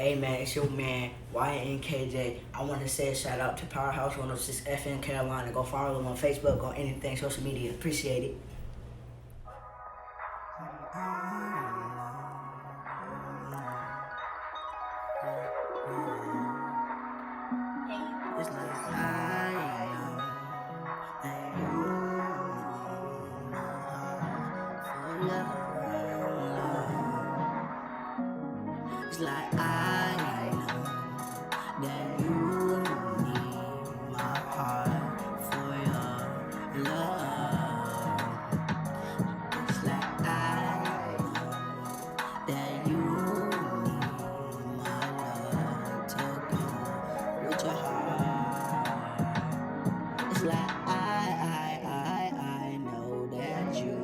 Hey man, it's your man YNN. I want to say a shout out to Powerhouse 106 FM Carolina. Go follow them on Facebook, on anything, social media. Appreciate it. It's like I know that you need my heart for love. It's like I know that you need my heart for your love. It's like I know that you need my love to go with your heart. It's like I know that you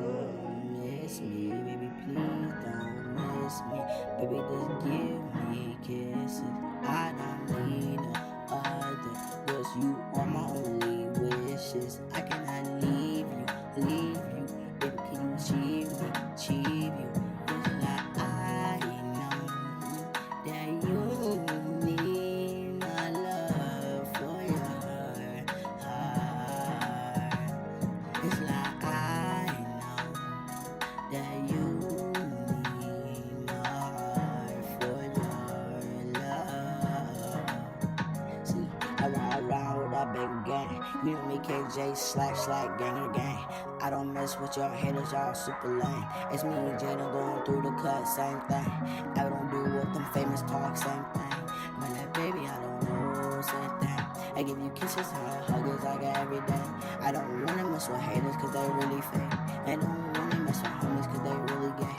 miss me. Baby, please don't miss me. Baby, just give me kisses. I don't need no other. Cause you are my only wishes. I cannot leave you. Baby, can you achieve you? It's like I know that you need my love for your heart. It's like I know that you need my heart for your love. See, I ride around with that big gang. You know me, KJ, slack, gang. I don't mess with y'all haters, y'all super lame. It's me and Jada going through the cut, same thing. I don't do what them famous talk, same thing. But that baby, I don't know, same thing. I give you kisses and hugs like every day. I don't wanna mess with haters cause they really fake. I don't wanna mess with homies cause they really gay.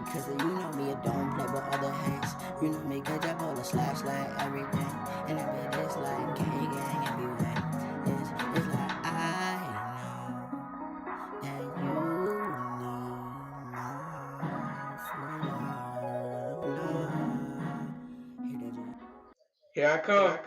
Because you know me, I don't play with other hates. You know me, cause I pull a slash like every day. And I bet it's like gang everywhere. It's like I know that you need my heart for love. Hey, that just Here I come.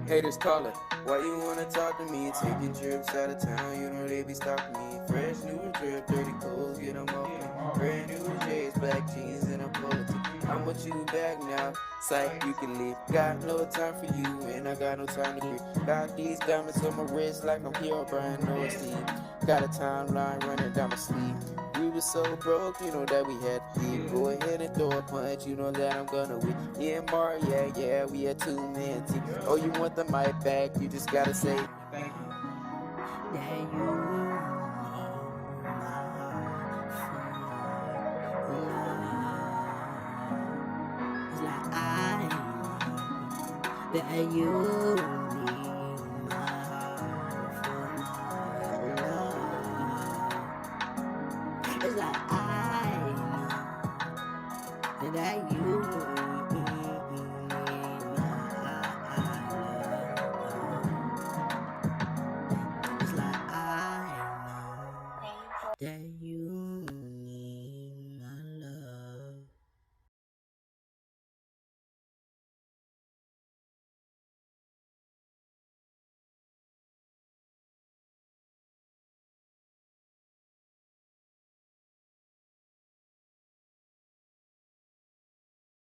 Haters calling. Why you wanna talk to me? Taking trips out of town, you know they be stopping me. Fresh new drip, dirty clothes, get them open. Brand new J's, black jeans, and a polo tee. I want you back now, psych, you can leave. Got no time for you, and I got no time to grieve. Got these diamonds on my wrist like I'm Hero Brian, no Steve. Got a timeline running down my sleeve. We were so broke, you know that we had to leave. Go ahead and throw a punch, you know that I'm gonna win. Yeah, Mar, yeah, we had 2 men team. Oh, you want the mic back, you just gotta say thank you. that you need my heart for love. It's like I know that you need my heart for love. It's like I know that you